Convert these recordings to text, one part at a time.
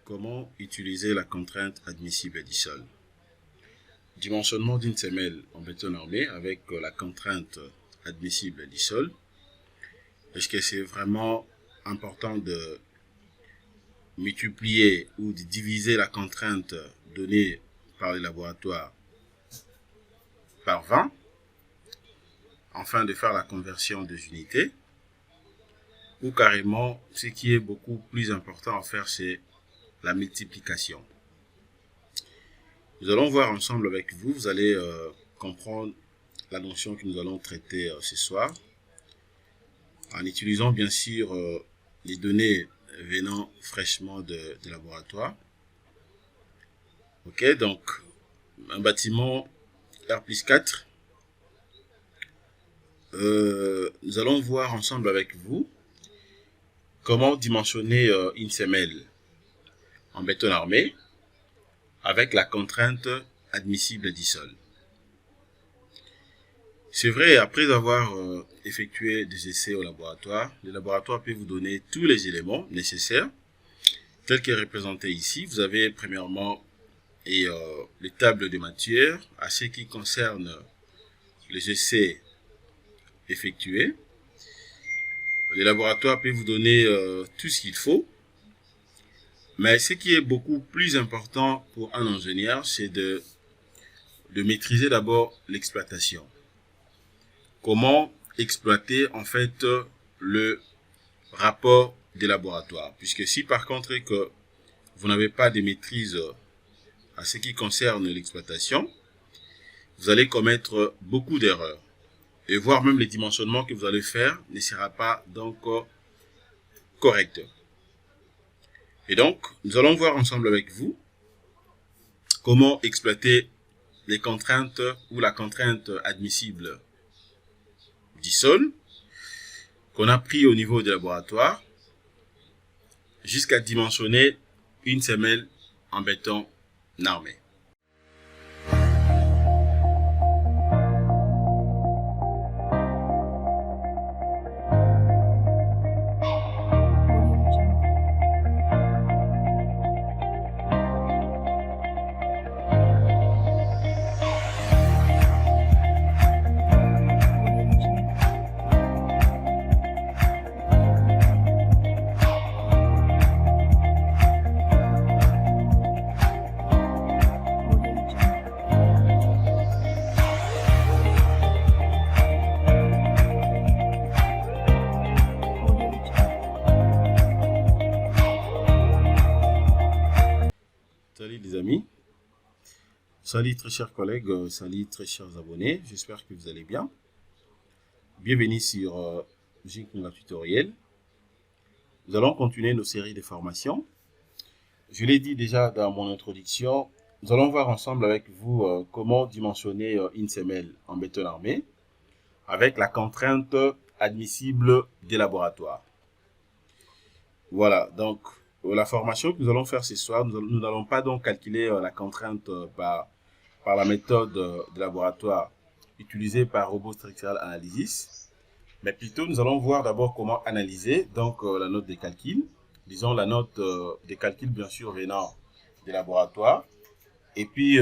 Comment utiliser la contrainte admissible du sol? Dimensionnement d'une semelle en béton armé avec la contrainte admissible du sol. Est-ce que c'est vraiment important de multiplier ou de diviser la contrainte donnée par le laboratoire par 20 afin de faire la conversion des unités? Ou carrément, ce qui est beaucoup plus important à faire, c'est la multiplication. Nous allons voir ensemble avec vous, vous allez comprendre la notion que nous allons traiter ce soir, en utilisant bien sûr les données venant fraîchement de laboratoire. Ok, donc un bâtiment R+4, nous allons voir ensemble avec vous comment dimensionner une semelle en béton armé avec la contrainte admissible du sol. C'est vrai, après avoir effectué des essais au laboratoire, le laboratoire peut vous donner tous les éléments nécessaires, tels que représentés ici. Vous avez premièrement les tables de matière à ce qui concerne les essais effectués. Le laboratoire peut vous donner tout ce qu'il faut. Mais ce qui est beaucoup plus important pour un ingénieur, c'est de maîtriser d'abord l'exploitation. Comment exploiter en fait le rapport des laboratoires. Puisque si par contre que vous n'avez pas de maîtrise à ce qui concerne l'exploitation, vous allez commettre beaucoup d'erreurs. Et voire même les dimensionnements que vous allez faire ne sera pas donc correct. Et donc, nous allons voir ensemble avec vous comment exploiter les contraintes ou la contrainte admissible du sol qu'on a pris au niveau du laboratoire jusqu'à dimensionner une semelle en béton armé. Salut les amis, salut très chers collègues, salut très chers abonnés, j'espère que vous allez bien. Bienvenue sur Jinkunga Tutoriel. Nous allons continuer nos séries de formations. Je l'ai dit déjà dans mon introduction, nous allons voir ensemble avec vous comment dimensionner une semelle en béton armé avec la contrainte admissible des laboratoires. Voilà, donc la formation que nous allons faire ce soir, nous n'allons pas donc calculer la contrainte par la méthode de laboratoire utilisée par Robot Structural Analysis, mais plutôt nous allons voir d'abord comment analyser donc la note de calcul, disons la note de calcul bien sûr venant des laboratoires, et puis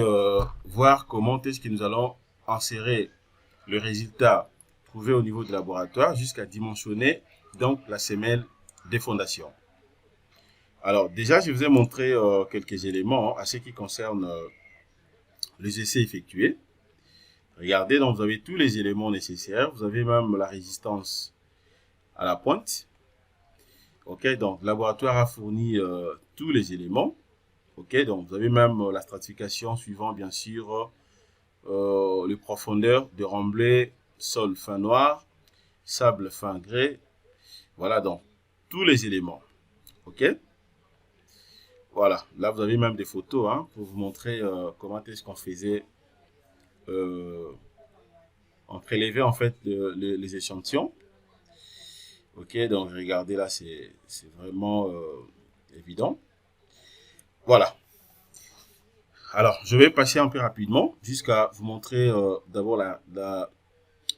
voir comment est-ce que nous allons insérer le résultat trouvé au niveau du laboratoire jusqu'à dimensionner donc la semelle des fondations. Alors déjà, je vous ai montré quelques éléments à ce qui concerne les essais effectués. Regardez, donc vous avez tous les éléments nécessaires. Vous avez même la résistance à la pointe. Ok, donc le laboratoire a fourni tous les éléments. Ok, donc vous avez même la stratification suivant bien sûr les profondeurs de remblai, sol fin noir, sable fin grès. Voilà donc tous les éléments. Ok. Voilà, là vous avez même des photos hein, pour vous montrer comment est-ce qu'on faisait, on prélevait en fait les échantillons. Ok, donc regardez là, c'est vraiment évident. Voilà. Alors, je vais passer un peu rapidement jusqu'à vous montrer d'abord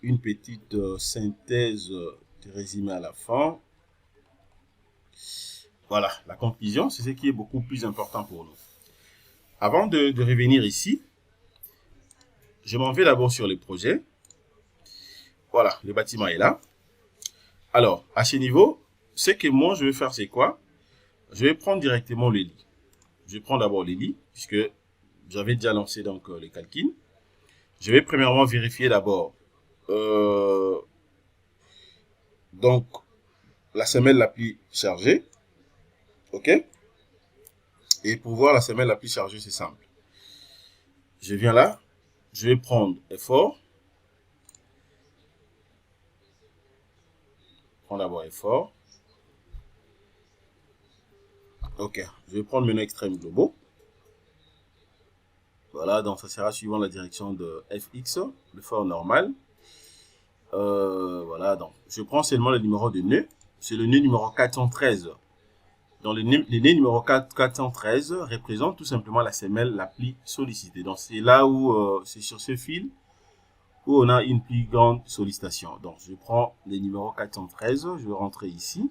une petite synthèse de résumé à la fin. Voilà, la conclusion, c'est ce qui est beaucoup plus important pour nous. Avant de revenir ici, je m'en vais d'abord sur les projets. Voilà, le bâtiment est là. Alors, à ce niveau, ce que moi je vais faire, c'est quoi? Je vais prendre directement le lit. Je vais prendre d'abord les lits, puisque j'avais déjà lancé donc les calculs. Je vais premièrement vérifier d'abord donc la semelle la plus chargée. OK? Et pour voir la semelle la plus chargée, c'est simple. Je viens là, je vais prendre effort. Prendre d'abord effort. OK, je vais prendre maintenant extrême globaux. Voilà, donc ça sera suivant la direction de FX, l'effort normal. Voilà, donc je prends seulement le numéro de nœud. C'est le nœud numéro 413. Donc le nœud numéro 413 représente tout simplement la semelle la plus sollicitée. Donc c'est là où, c'est sur ce fil où on a une plus grande sollicitation. Donc je prends le numéro 413, je vais rentrer ici.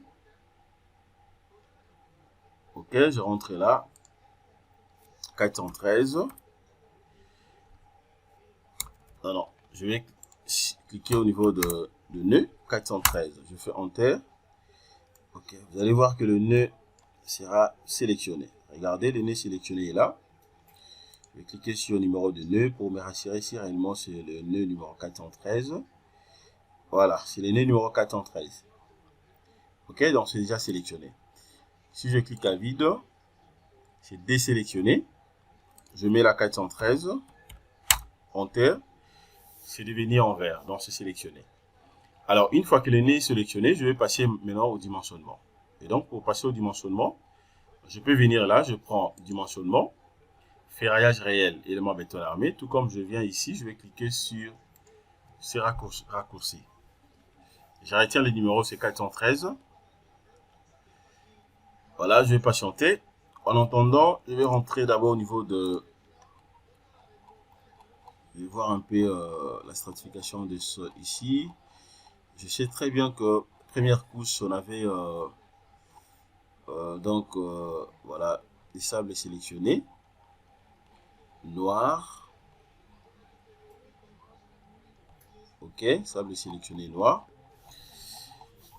OK, je rentre là. 413. Non, je vais cliquer au niveau de nœud 413. Je fais Enter. OK, vous allez voir que le nœud sera sélectionné. Regardez, le nœud sélectionné est là. Je vais cliquer sur le numéro de nœud pour me rassurer si réellement c'est le nœud numéro 413. Voilà, c'est le nœud numéro 413. OK, donc c'est déjà sélectionné. Si je clique à vide, c'est désélectionné. Je mets la 413. Enter. C'est devenu en vert, donc c'est sélectionné. Alors, une fois que le nez est sélectionné, je vais passer maintenant au dimensionnement. Et donc, pour passer au dimensionnement, je peux venir là, je prends dimensionnement, ferraillage réel, élément béton armé. Tout comme je viens ici, je vais cliquer sur ces raccourcis. Je retiens le numéro, c'est 413. Voilà, je vais patienter. En attendant, je vais rentrer d'abord au niveau de... Je vais voir un peu la stratification de ce ici. Je sais très bien que première couche, on avait voilà, les sables sélectionnés. Noir. OK, sable sélectionné noir.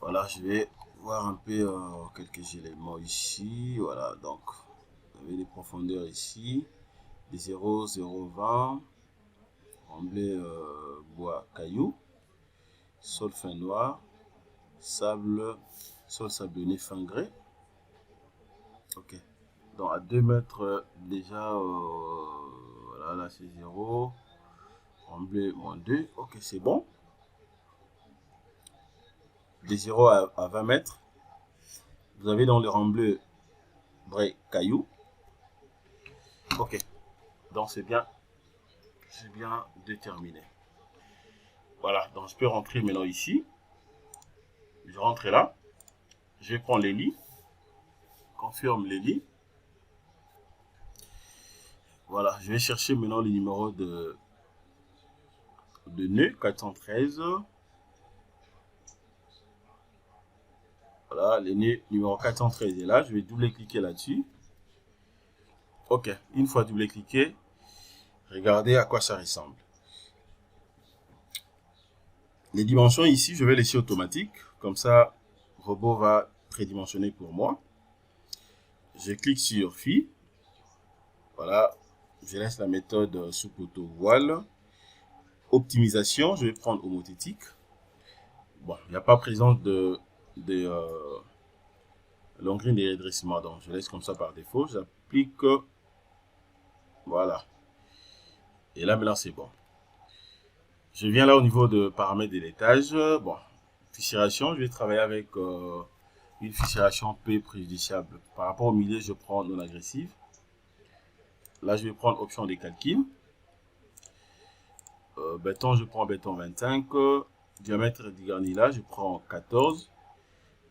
Voilà, je vais voir un peu quelques éléments ici. Voilà, donc, vous avez les profondeurs ici. Des 0, 0, 20. Remblai bois caillou. Sol fin noir. Sable, sol sablonné fin grès. OK. Donc à 2 mètres déjà, voilà, là c'est 0. Remblai moins 2. OK, c'est bon. De 0 à 20 mètres. Vous avez dans le remblai vrai caillou. OK. Donc c'est bien déterminé. Voilà, donc je peux rentrer maintenant ici. Je rentre là. Je vais prendre les lits. Confirme les lits. Voilà, je vais chercher maintenant le numéro de nœud 413. Voilà, le nœud numéro 413 est là. Je vais double-cliquer là-dessus. OK, une fois double-cliqué, regardez à quoi ça ressemble. Les dimensions ici, je vais laisser automatique. Comme ça, le robot va prédimensionner pour moi. Je clique sur Phi. Voilà, je laisse la méthode sous poteau voile. Optimisation, je vais prendre homothétique. Bon, il n'y a pas présence de longrine de redressement, donc je laisse comme ça par défaut. J'applique, voilà. Et là, maintenant, c'est bon. Je viens là au niveau de paramètres de l'étage. Bon, fissuration, je vais travailler avec une fissuration peu préjudiciable. Par rapport au milieu, je prends non agressive. Là, je vais prendre option des calculs. Béton, je prends béton 25. Diamètre du garni là, je prends 14.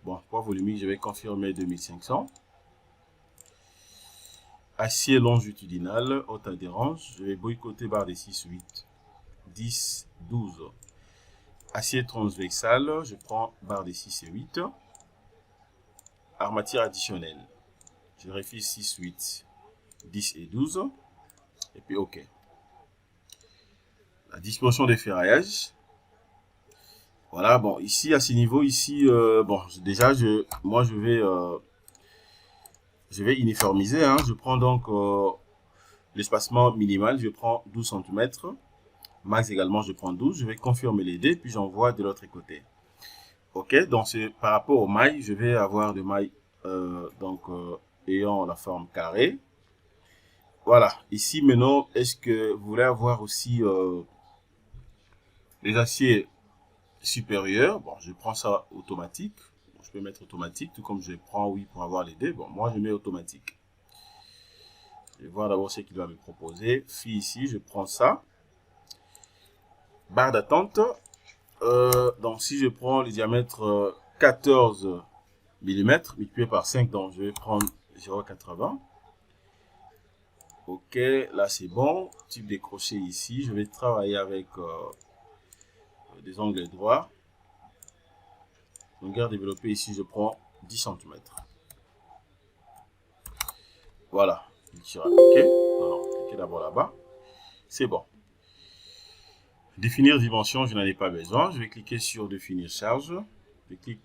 Bon, poids volumique, je vais confirmer 2500. Acier longitudinal, haute adhérence, je vais boycotter barre des 6, 8, 10, 12. Acier transversal, je prends barre des 6 et 8. armature additionnelle. Je vérifie 6, 8, 10 et 12. Et puis OK. La disposition des ferraillages. Voilà, bon, ici, à ce niveau, ici, bon, déjà, moi, je vais uniformiser. Hein. Je prends donc l'espacement minimal, je prends 12 cm. Max également, je prends 12. Je vais confirmer les dés, puis j'envoie de l'autre côté. OK, donc par rapport aux mailles, je vais avoir des mailles ayant la forme carrée. Voilà, ici maintenant, est-ce que vous voulez avoir aussi les aciers supérieurs? Bon, je prends ça automatique. Bon, je peux mettre automatique, tout comme je prends oui pour avoir les dés. Bon, moi je mets automatique. Je vais voir d'abord ce qu'il va me proposer. Puis ici, je prends ça. Barre d'attente. Donc si je prends le diamètre 14 mm multiplié par 5, donc je vais prendre 0,80. OK, là c'est bon. Type de crochet ici, je vais travailler avec des angles droits. Longueur développée ici, je prends 10 cm. Voilà, je tire à cliquer. Non, cliquez d'abord là-bas. C'est bon. Définir dimension, je n'en ai pas besoin. Je vais cliquer sur définir charge. Je clique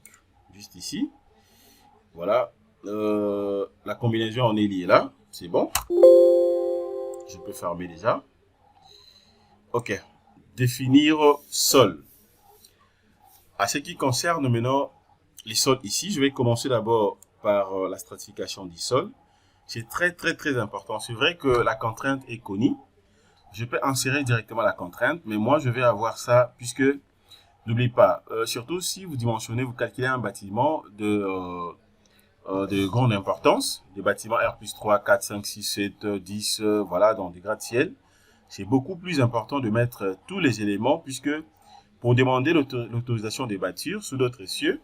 juste ici. Voilà. La combinaison en est liée là. C'est bon. Je peux fermer déjà. OK. Définir sol. À ce qui concerne maintenant les sols ici, je vais commencer d'abord par la stratification du sol. C'est très important. C'est vrai que la contrainte est connue. Je peux insérer directement la contrainte, mais moi je vais avoir ça puisque, n'oubliez pas, surtout si vous dimensionnez, vous calculez un bâtiment de grande importance, des bâtiments R+3, 4, 5, 6, 7, 10, voilà, dans des gratte-ciel. C'est beaucoup plus important de mettre tous les éléments puisque pour demander l'autorisation des bâtures sous d'autres cieux,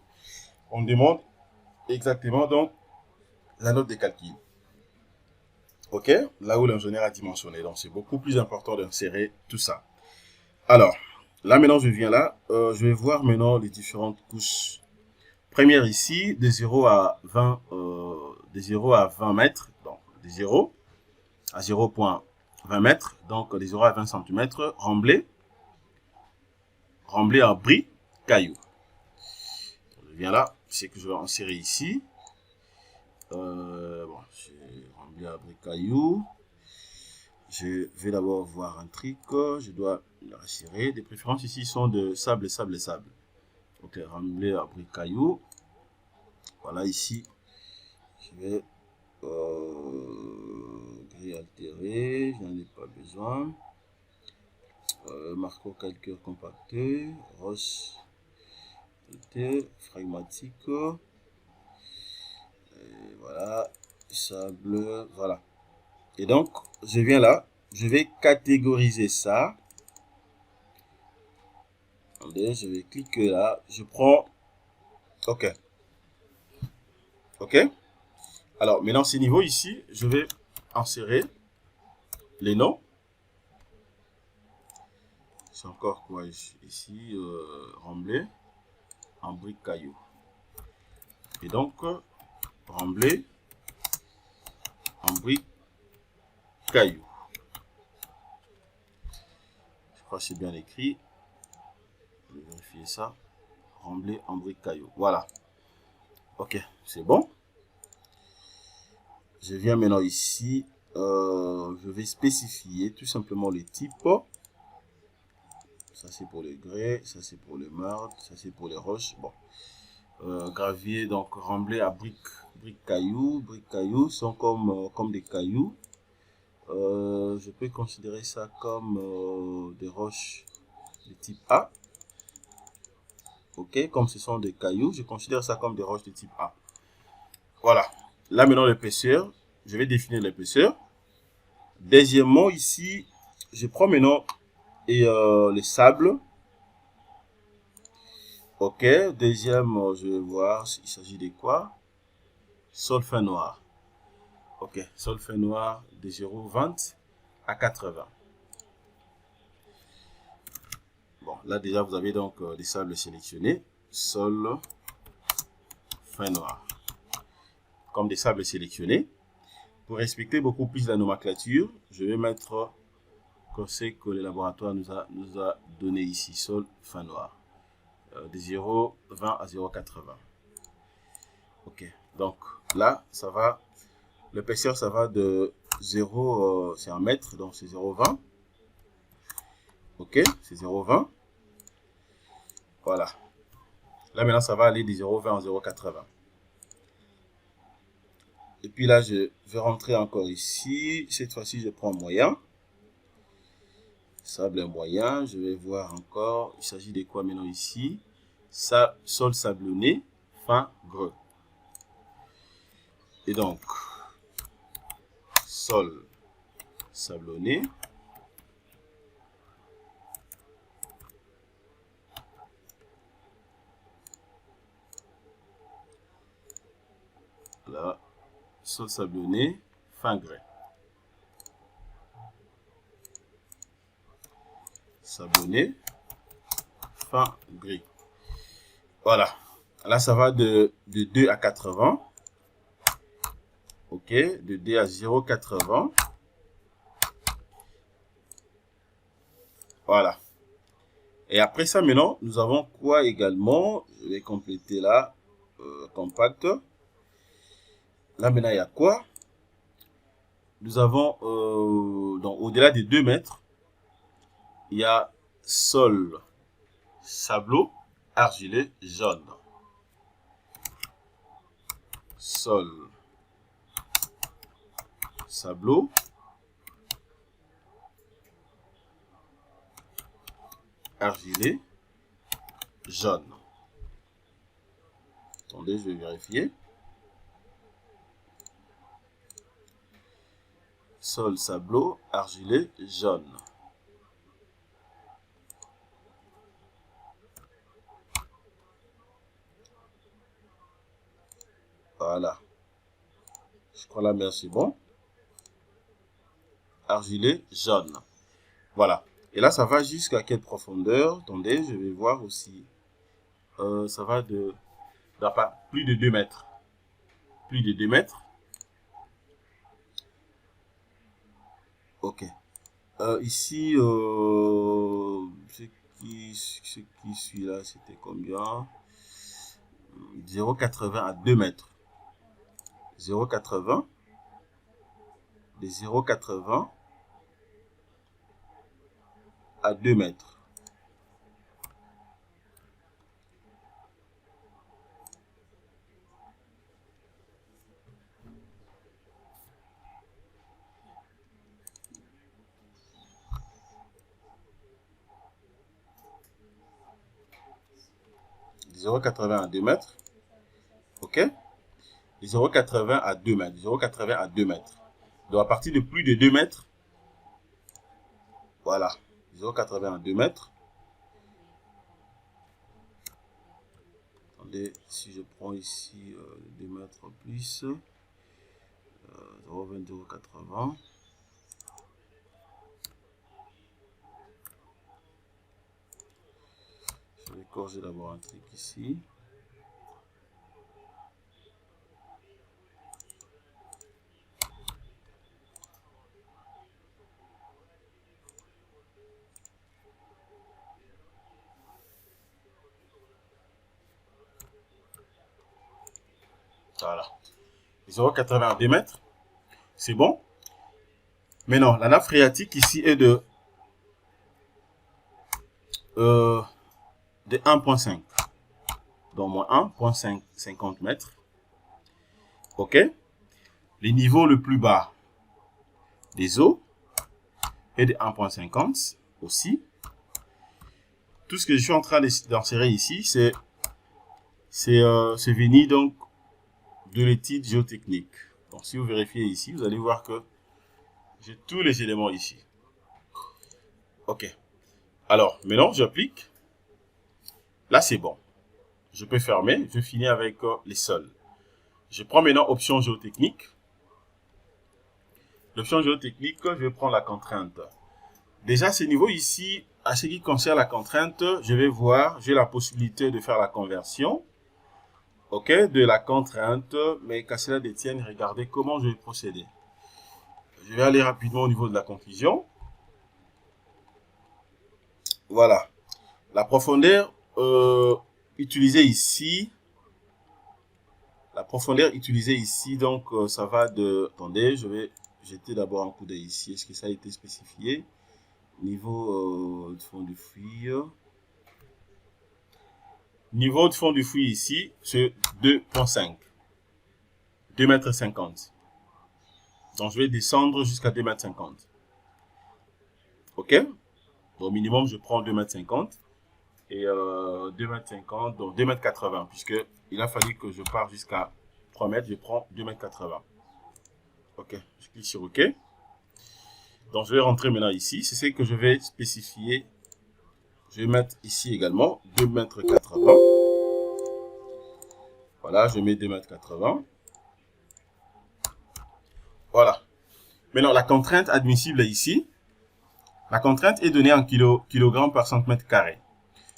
on demande exactement donc la note de calcul. OK, là où l'ingénieur a dimensionné. Donc, c'est beaucoup plus important d'insérer tout ça. Alors, là, maintenant, je viens là. Je vais voir maintenant les différentes couches. Première ici, de 0 à 20, de 0 à 20 mètres. Donc, de 0 à 0,20 mètres. Donc, de 0 à 20 cm. Remblai en bris, caillou. Je viens là. C'est que je vais insérer ici. Bon, j'ai remblai à bris, caillou. Je vais d'abord voir un truc, je dois le resserrer. Des préférences ici sont de sable. Ok, remblai à briques cailloux. Voilà, ici, je vais gris altéré, je n'en ai pas besoin. Marqueur calcaire compacté, roche phlegmatique. Et voilà, sable, voilà. Et donc, je viens là, je vais catégoriser ça. Attendez, je vais cliquer là, je prends, OK. OK. Alors, maintenant, ces niveaux ici, je vais insérer les noms. C'est encore quoi ici, remblai en briques caillou. Et donc, remblai en briques caillou. Je crois que c'est bien écrit. Je vais vérifier ça. Remblai en briques caillou. Voilà. OK, c'est bon. Je viens maintenant ici. Je vais spécifier tout simplement les types. Ça c'est pour les grès, ça c'est pour les marbre, ça c'est pour les roches. Bon. Gravier, donc remblai à briques cailloux. Briques cailloux sont comme des cailloux. Je peux considérer ça comme des roches de type A. OK, comme ce sont des cailloux, je considère ça comme des roches de type A. Voilà. Là maintenant l'épaisseur, je vais définir l'épaisseur. Deuxièmement ici, je prends maintenant les sables. OK, deuxième, je vais voir s'il s'agit de quoi. Sol fin noir. OK, sol fin noir de 0,20 à 80. Bon, là déjà vous avez donc des sables sélectionnés. Sol fin noir. comme des sables sélectionnés. Pour respecter beaucoup plus la nomenclature, je vais mettre ce que le laboratoire nous a donné ici, sol fin noir, de 0,20 à 0,80. Ok, donc là, ça va, l'épaisseur, ça va de 0, c'est 1 mètre, donc c'est 0,20. Ok, c'est 0,20. Voilà. Là, maintenant, ça va aller de 0,20 à 0,80. Et puis là, je vais rentrer encore ici. Cette fois-ci, je prends moyen. Sable moyen. Je vais voir encore. Il s'agit de quoi maintenant ici? Ça, sol sablonné, fin greux. Et donc, sol sablonné. Là, sol sablonné, fin grès. Sablonné, fin gris. Voilà. Là, ça va de 2 à 80. Ok, de 2 à 0,80. Voilà. Et après ça, maintenant, nous avons quoi également? Je vais compléter là, compact. Là, maintenant, il y a quoi? Nous avons, donc au-delà de 2 mètres, il y a sol sableau argileux jaune. Sol sableau argilé jaune. Attendez, je vais vérifier. Sol sableau argilé jaune. Voilà. Je crois la mer c'est bon. Argilé jaune. Voilà. Et là, ça va jusqu'à quelle profondeur? Attendez, je vais voir aussi. Ça va de plus de 2 mètres. Plus de 2 mètres. Ok. Ici, ce qui suit là, c'était combien? 0,80 à 2 mètres. 0,80. De 0,80 à 2 mètres. De 0,80 à 2 mètres. Ok? De 0,80 à 2 mètres. 0,80 à 2 mètres. Donc à partir de plus de 2 mètres, voilà, 0,80 à 2 mètres. Attendez, si je prends ici 2 mètres plus, 0,20, 0,80. Je vais corriger d'abord un truc ici. Voilà. 0,80 à 2 mètres. C'est bon. Maintenant, la nappe phréatique ici est de 1,5. Donc, moins 1,50 mètres. OK. Le niveau le plus bas des eaux est de 1,50 aussi. Tout ce que je suis en train d'insérer ici, c'est venir donc de l'étude géotechnique. Donc, si vous vérifiez ici, vous allez voir que j'ai tous les éléments ici. OK. Alors, maintenant, j'applique. Là, c'est bon. Je peux fermer. Je finis avec les sols. Je prends maintenant option géotechnique. L'option géotechnique, je vais prendre la contrainte. Déjà, ce niveau ici, à ce qui concerne la contrainte, je vais voir, j'ai la possibilité de faire la conversion ok, de la contrainte, mais qu'à cela détienne, regardez comment je vais procéder. Je vais aller rapidement au niveau de la conclusion. Voilà. La profondeur utilisée ici. La profondeur utilisée ici, donc ça va de... Attendez, je vais jeter d'abord un coup d'œil ici. Est-ce que ça a été spécifié? Niveau de fond du fouille. Niveau de fond du fouille ici, c'est 2,5. 2,50 m. Donc je vais descendre jusqu'à 2,50 m. Ok? Au minimum, je prends 2,50 m. Et 2,50 m, donc 2,80 m. Puisque il a fallu que je parte jusqu'à 3 mètres, je prends 2,80 m. Ok, je clique sur OK. Donc je vais rentrer maintenant ici. C'est ce que je vais spécifier. Je vais mettre ici également 2,80 m. Voilà, je mets 2,80 m. Voilà. Maintenant, la contrainte admissible ici. La contrainte est donnée en kilogrammes par centimètre carré.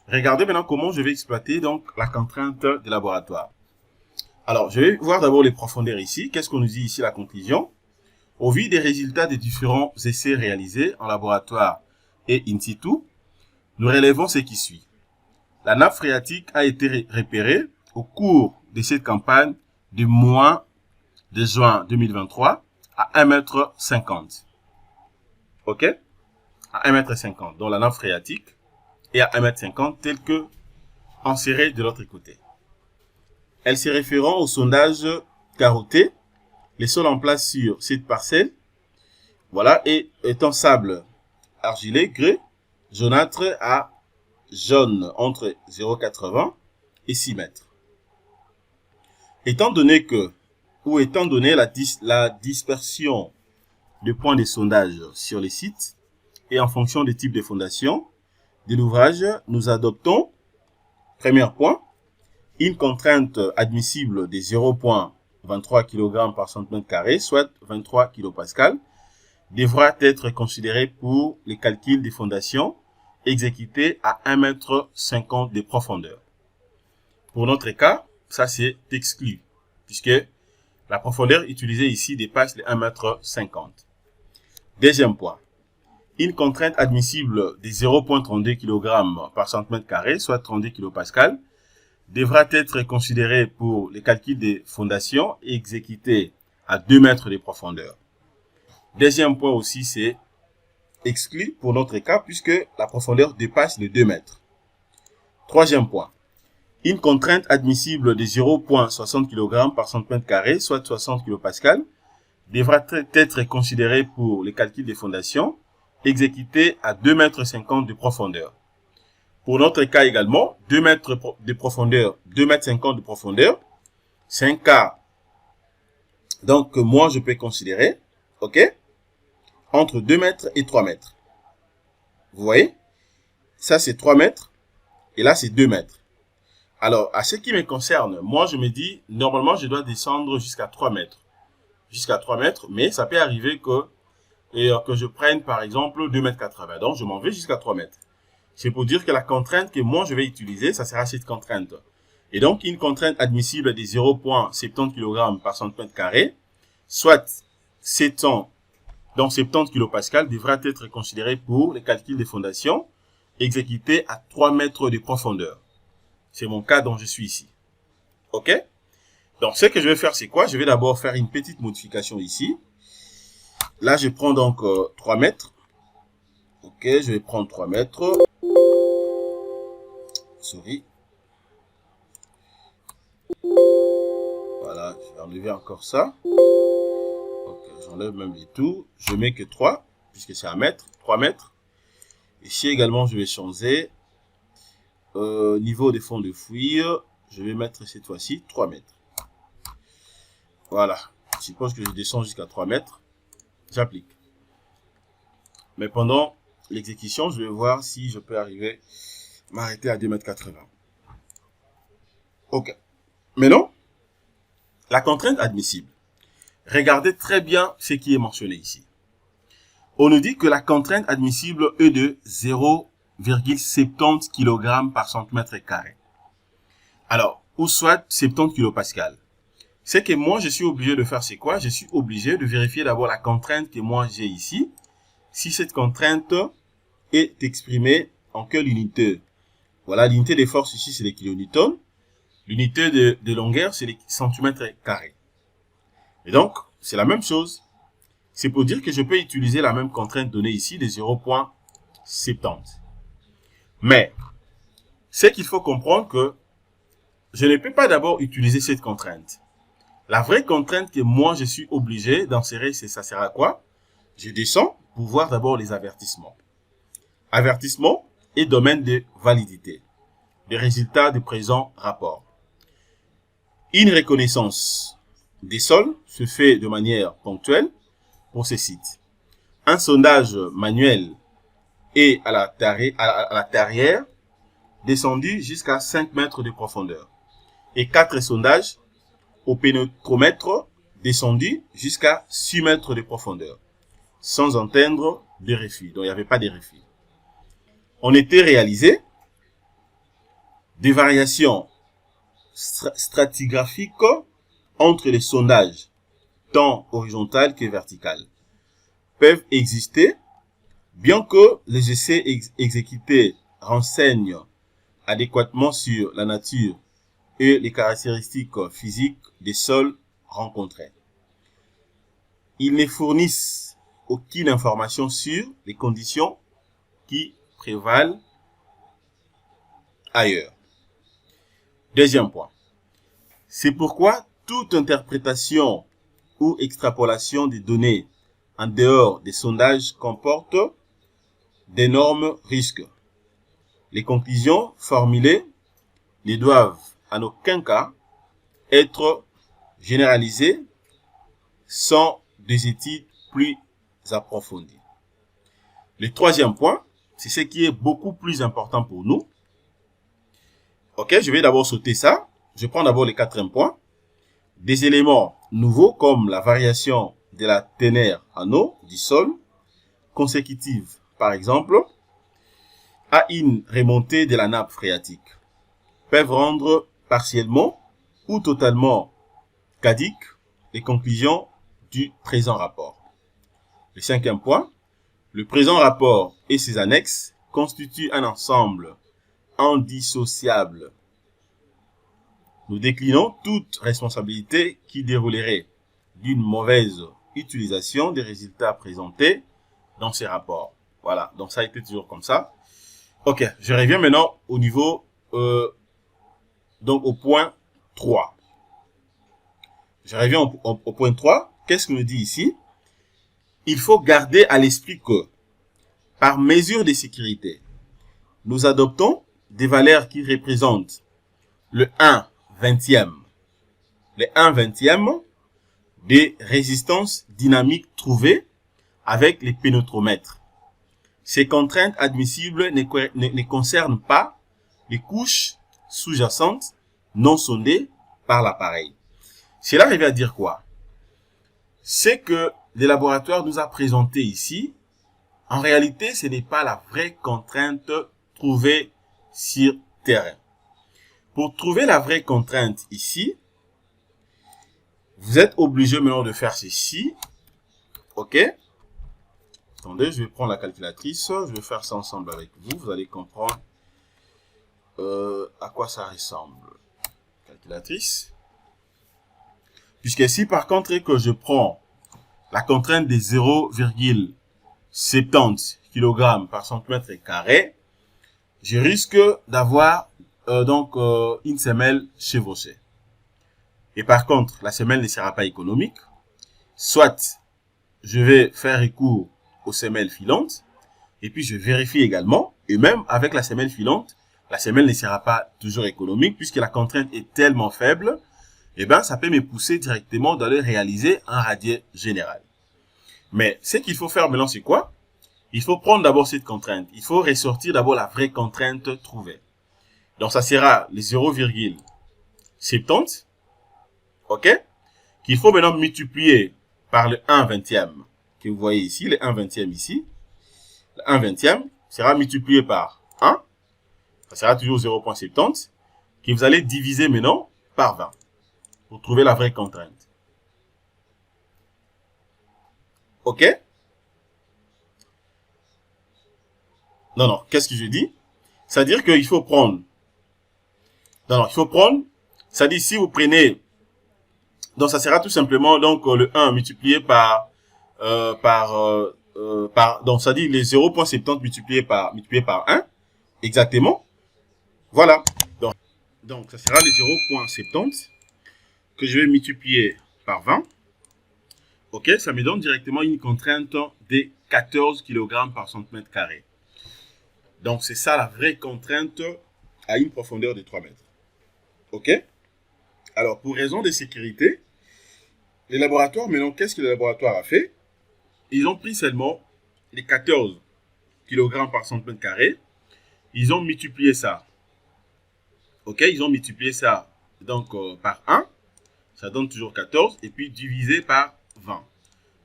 Regardez maintenant comment je vais exploiter donc la contrainte de laboratoire. Alors, je vais voir d'abord les profondeurs ici. Qu'est-ce qu'on nous dit ici, la conclusion? Au vu des résultats des différents essais réalisés en laboratoire et in situ, nous relevons ce qui suit. La nappe phréatique a été repérée au cours de cette campagne du mois de juin 2023 à 1,50 m. OK? À 1,50 m. Donc la nappe phréatique est à 1,50 m tel que inséré de l'autre côté. Elle se référant au sondage carotté, les sols en place sur cette parcelle, voilà, et étant sable argilé, grès, jaunâtre à jaune entre 0,80 et 6 mètres. Étant donné la dispersion de points de sondage sur les sites et en fonction des types de fondations de l'ouvrage, nous adoptons, premier point, une contrainte admissible de 0,23 kg par cm², soit 23 kPa, devra être considérée pour les calculs des fondations exécutés à 1,50 m de profondeur. Pour notre cas, ça c'est exclu, puisque la profondeur utilisée ici dépasse les 1,50 m. Deuxième point, une contrainte admissible de 0,32 kg par cm², soit 32 kPa, devra être considérée pour les calculs des fondations exécutés à 2 mètres de profondeur. Deuxième point aussi, c'est exclu pour notre cas puisque la profondeur dépasse les 2 mètres. Troisième point, une contrainte admissible de 0,60 kg par cm², soit 60 kPa, devra être considérée pour les calculs des fondations exécutés à 2,50 m de profondeur. Pour notre cas également, 2 mètres de profondeur, 2,50 m de profondeur, c'est un cas donc que moi je peux considérer, ok, entre 2 mètres et 3 mètres. Vous voyez, ça c'est 3 mètres et là c'est 2 mètres. Alors, à ce qui me concerne, moi je me dis, normalement je dois descendre jusqu'à 3 mètres. Jusqu'à 3 mètres, mais ça peut arriver que je prenne par exemple 2,80 m. Donc je m'en vais jusqu'à 3 mètres. C'est pour dire que la contrainte que moi je vais utiliser, ça sera cette contrainte. Et donc, une contrainte admissible de 0,70 kg par cm², soit 70 kPa, devra être considérée pour les calculs des fondations exécutés à 3 mètres de profondeur. C'est mon cas dont je suis ici. OK? Donc, ce que je vais faire, c'est quoi? Je vais d'abord faire une petite modification ici. Là, je prends donc 3 mètres. OK, je vais prendre 3 mètres. Souris. Voilà, je vais enlever encore ça. Ok, j'enlève même les tout. Je mets que 3, puisque c'est 1 mètre, 3 mètres. Ici également, je vais changer. Niveau de fond de fouille, je vais mettre cette fois-ci 3 mètres. Voilà, je suppose que je descends jusqu'à 3 mètres. J'applique. Mais pendant l'exécution, je vais voir si je peux arriver à m'arrêter à 2,80 m. Ok. Maintenant, la contrainte admissible. Regardez très bien ce qui est mentionné ici. On nous dit que la contrainte admissible est de 0,70 kg par cm². Alors, ou soit 70 kilopascal. C'est que moi, je suis obligé de faire c'est quoi? Je suis obligé de vérifier d'abord la contrainte que moi j'ai ici. Si cette contrainte est exprimée en quelle unité? Voilà, l'unité des forces ici, c'est les kilonewtons. L'unité de longueur, c'est les centimètres carrés. Et donc, c'est la même chose. C'est pour dire que je peux utiliser la même contrainte donnée ici de 0,70. Mais, c'est qu'il faut comprendre que je ne peux pas d'abord utiliser cette contrainte. La vraie contrainte que moi, je suis obligé d'insérer, ça sert à quoi? Je descends pour voir d'abord les avertissements. Avertissement et domaine de validité. Les résultats du présent rapport. Une reconnaissance des sols se fait de manière ponctuelle pour ces sites. Un sondage manuel est à la terrière descendu jusqu'à 5 mètres de profondeur. Et 4 sondages au pénétromètre descendu jusqu'à 6 mètres de profondeur, sans atteindre de refus. Donc, il n'y avait pas de refus. On était réalisé des variations stratigraphiques entre les sondages, tant horizontales que verticales, peuvent exister, bien que les essais exécutés renseignent adéquatement sur la nature et les caractéristiques physiques des sols rencontrés. Ils ne fournissent aucune information sur les conditions qui prévalent ailleurs. Deuxième point. C'est pourquoi toute interprétation ou extrapolation des données en dehors des sondages comporte d'énormes risques. Les conclusions formulées ne doivent en aucun cas être généralisées sans des études plus approfondies. Le troisième point, c'est ce qui est beaucoup plus important pour nous. Ok, je vais d'abord sauter ça. Je prends d'abord le quatrième point. Des éléments nouveaux comme la variation de la teneur en eau du sol, consécutive par exemple, à une remontée de la nappe phréatique, peuvent rendre partiellement ou totalement caduques les conclusions du présent rapport. Le cinquième point, le présent rapport et ses annexes constituent un ensemble indissociable. Nous déclinons toute responsabilité qui déroulerait d'une mauvaise utilisation des résultats présentés dans ces rapports. Voilà, donc ça a été toujours comme ça. Ok, je reviens maintenant au niveau, donc au point 3. Je reviens au point 3. Qu'est-ce qu'on nous dit ici? Il faut garder à l'esprit que, par mesure de sécurité, nous adoptons des valeurs qui représentent le 1/20e. Le 1/20e des résistances dynamiques trouvées avec les pénétromètres. Ces contraintes admissibles ne concernent pas les couches sous-jacentes non sondées par l'appareil. Cela revient à dire quoi? C'est que le laboratoire nous a présenté ici, en réalité, ce n'est pas la vraie contrainte trouvée sur terrain. Pour trouver la vraie contrainte ici, vous êtes obligé maintenant de faire ceci. Ok? Attendez, je vais prendre la calculatrice. Je vais faire ça ensemble avec vous. Vous allez comprendre à quoi ça ressemble. Calculatrice. Puisque si par contre que je prends la contrainte de 0,70 kg par centimètre carré, je risque d'avoir une semelle chevauchée. Et par contre, la semelle ne sera pas économique. Soit je vais faire recours aux semelles filantes, et puis je vérifie également, et même avec la semelle filante, la semelle ne sera pas toujours économique, puisque la contrainte est tellement faible, eh ben, ça peut me pousser directement d'aller réaliser un radier général. Mais ce qu'il faut faire maintenant, c'est quoi? Il faut prendre d'abord cette contrainte. Il faut ressortir d'abord la vraie contrainte trouvée. Donc, ça sera les 0,70, ok? Qu'il faut maintenant multiplier par le 1/20e que vous voyez ici, le 1/20e ici. Le 1/20e sera multiplié par 1. Ça sera toujours 0,70. que vous allez diviser maintenant par 20 pour trouver la vraie contrainte. OK? Non, qu'est-ce que je dis? C'est-à-dire qu'il faut prendre. Il faut prendre. C'est-à-dire, si vous prenez. Donc, ça sera tout simplement donc le 1 multiplié donc, ça dit les 0,70 multiplié par 1. Exactement. Voilà. Donc, ça sera les 0,70 que je vais multiplier par 20. OK, ça me donne directement une contrainte de 14 kg par centimètre carré. Donc, c'est ça la vraie contrainte à une profondeur de 3 mètres. OK? Alors, pour raison de sécurité, les laboratoires, maintenant, qu'est-ce que le laboratoire a fait? Ils ont pris seulement les 14 kg par centimètre carré. Ils ont multiplié ça. OK? Ils ont multiplié ça donc par 1. Ça donne toujours 14. Et puis divisé par 20.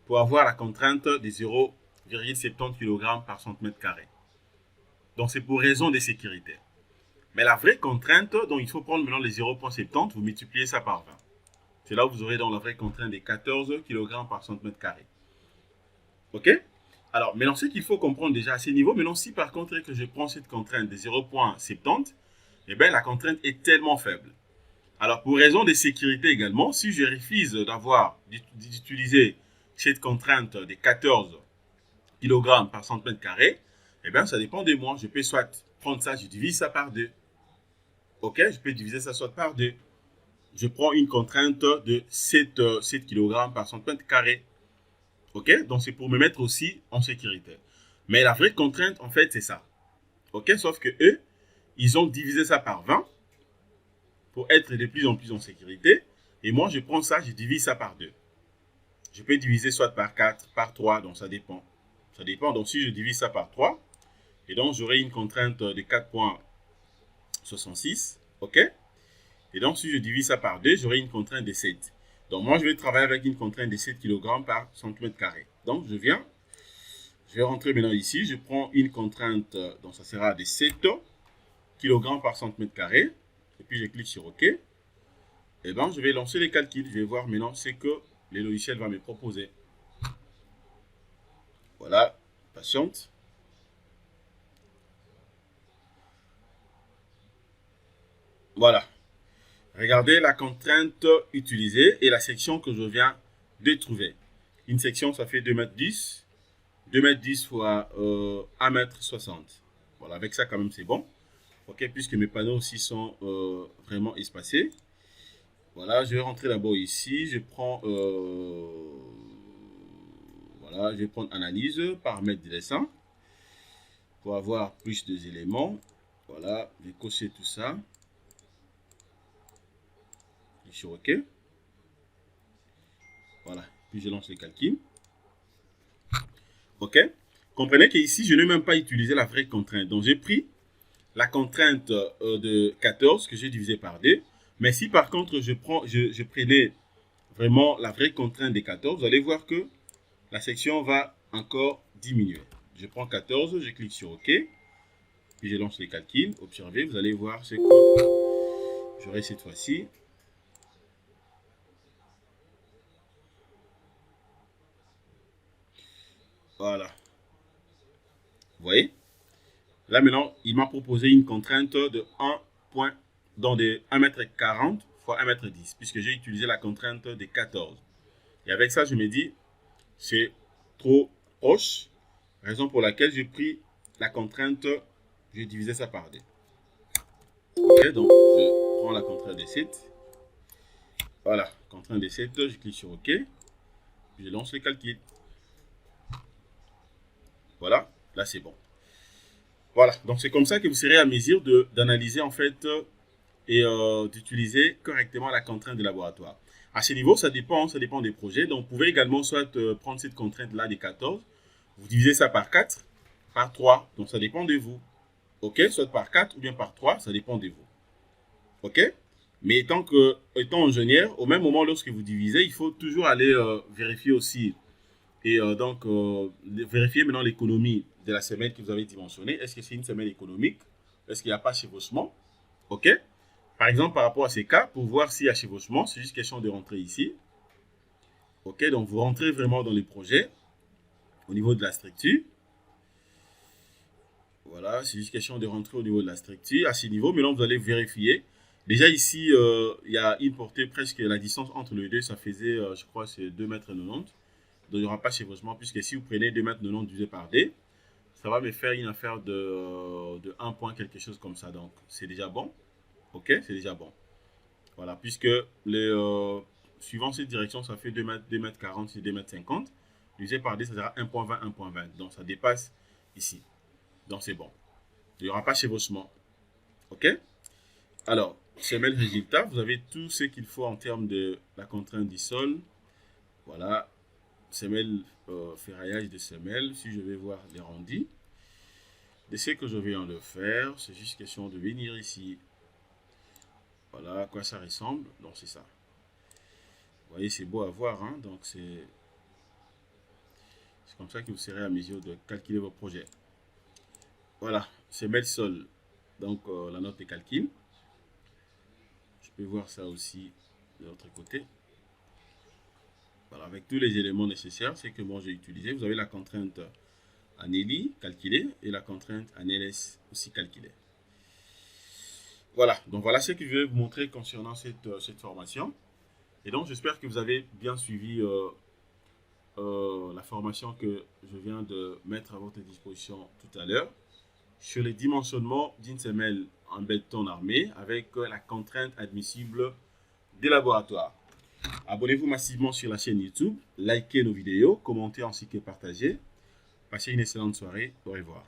Pour avoir la contrainte de 0,70 kg par centimètre carré. Donc, c'est pour raison de sécurité. Mais la vraie contrainte, donc il faut prendre maintenant les 0,70, vous multipliez ça par 20. C'est là où vous aurez donc la vraie contrainte de 14 kg par centimètre carré. OK? Alors, maintenant, ce qu'il faut comprendre déjà à ce niveau, maintenant, si par contre que je prends cette contrainte de 0,70, eh bien, la contrainte est tellement faible. Alors, pour raison de sécurité également, si je refuse d'utiliser cette contrainte de 14 kg par centimètre carré, eh bien, ça dépend de moi. Je peux soit prendre ça, je divise ça par 2. OK? Je peux diviser ça soit par 2. Je prends une contrainte de 7 kg par centimètre carré. OK? Donc, c'est pour me mettre aussi en sécurité. Mais la vraie contrainte, en fait, c'est ça. OK? Sauf que eux, ils ont divisé ça par 20 pour être de plus en plus en sécurité. Et moi, je prends ça, je divise ça par 2. Je peux diviser soit par 4, par 3, donc ça dépend. Ça dépend. Donc, si je divise ça par 3, et donc j'aurai une contrainte de 4,66. OK? Et donc, si je divise ça par 2, j'aurai une contrainte de 7. Donc, moi, je vais travailler avec une contrainte de 7 kg par centimètre carré. Donc, je vais rentrer maintenant ici. Je prends une contrainte, donc ça sera de 7 kg par centimètre carré. Et puis, je clique sur OK. Et bien, je vais lancer les calculs. Je vais voir maintenant ce que le logiciel va me proposer. Voilà, patiente. Voilà. Regardez la contrainte utilisée et la section que je viens de trouver. Une section, ça fait 2,10 m. 2,10 m fois 1,60 m. Voilà, avec ça, quand même, c'est bon. OK, puisque mes panneaux aussi sont vraiment espacés. Voilà, je vais rentrer d'abord ici. Je prends... voilà, je vais prendre analyse, paramètres de dessin. Pour avoir plus d'éléments. Voilà, je vais cocher tout ça. Sur OK. Voilà. Puis je lance les calculs. OK. Comprenez qu'ici, je n'ai même pas utilisé la vraie contrainte. Donc, j'ai pris la contrainte de 14 que j'ai divisé par 2. Mais si par contre, je prenais vraiment la vraie contrainte de 14, vous allez voir que la section va encore diminuer. Je prends 14, je clique sur OK. Puis je lance les calculs. Observez, vous allez voir ce que j'aurai cette fois-ci. Voilà. Vous voyez? Là maintenant, il m'a proposé une contrainte de 1,40 m fois 1,10 m, puisque j'ai utilisé la contrainte de 14. Et avec ça, je me dis, c'est trop proche, raison pour laquelle j'ai pris la contrainte, j'ai divisé ça par 2. Ok, donc je prends la contrainte des 7. Voilà, contrainte des 7, je clique sur OK, puis je lance le calcul. Voilà, là c'est bon. Voilà, donc c'est comme ça que vous serez à mesure d'analyser en fait et d'utiliser correctement la contrainte de laboratoire. À ce niveau, ça dépend des projets. Donc, vous pouvez également soit prendre cette contrainte-là des 14, vous divisez ça par 4, par 3. Donc, ça dépend de vous. OK? Soit par 4 ou bien par 3, ça dépend de vous. OK? Mais étant ingénieur, au même moment, lorsque vous divisez, il faut toujours aller vérifier aussi. Et donc, vérifier maintenant l'économie de la semaine que vous avez dimensionnée. Est-ce que c'est une semaine économique? Est-ce qu'il n'y a pas chevauchement? OK? Par exemple, par rapport à ces cas, pour voir s'il y a chevauchement, c'est juste question de rentrer ici. Ok, donc vous rentrez vraiment dans les projets au niveau de la structure. Voilà, c'est juste question de rentrer au niveau de la structure. À ce niveau, maintenant, vous allez vérifier. Déjà ici, il y a une portée presque, la distance entre les deux, ça faisait, je crois, c'est 2,90 m. Donc, il n'y aura pas chevauchement, puisque si vous prenez 2,90 m divisé par D, ça va me faire une affaire de 1 point quelque chose comme ça. Donc, c'est déjà bon. Ok, c'est déjà bon. Voilà, puisque suivant cette direction, ça fait 2,40 m, 2,50 m. Divisé par D, ça sera 1,20, 1,20. Donc, ça dépasse ici. Donc, c'est bon. Il n'y aura pas chevauchement. OK? Alors, semelle résultat, vous avez tout ce qu'il faut en termes de la contrainte du sol. Voilà. Semelle, ferraillage de semelle. Si je vais voir les rendis, de ce que je viens de faire, c'est juste question de venir ici. Voilà à quoi ça ressemble. Donc, c'est ça. Vous voyez, c'est beau à voir. Hein? Donc, c'est comme ça que vous serez à mesure de calculer vos projets. Voilà, semelle sol. Donc, la note de calcul. Je peux voir ça aussi de l'autre côté. Voilà, avec tous les éléments nécessaires, c'est que moi j'ai utilisé. Vous avez la contrainte ANELI calculée et la contrainte ANLS aussi calculée. Voilà, donc voilà ce que je vais vous montrer concernant cette formation. Et donc j'espère que vous avez bien suivi la formation que je viens de mettre à votre disposition tout à l'heure sur les dimensionnements d'une semelle en béton armé avec la contrainte admissible des laboratoires. Abonnez-vous massivement sur la chaîne YouTube, likez nos vidéos, commentez ainsi que partagez. Passez une excellente soirée. Au revoir.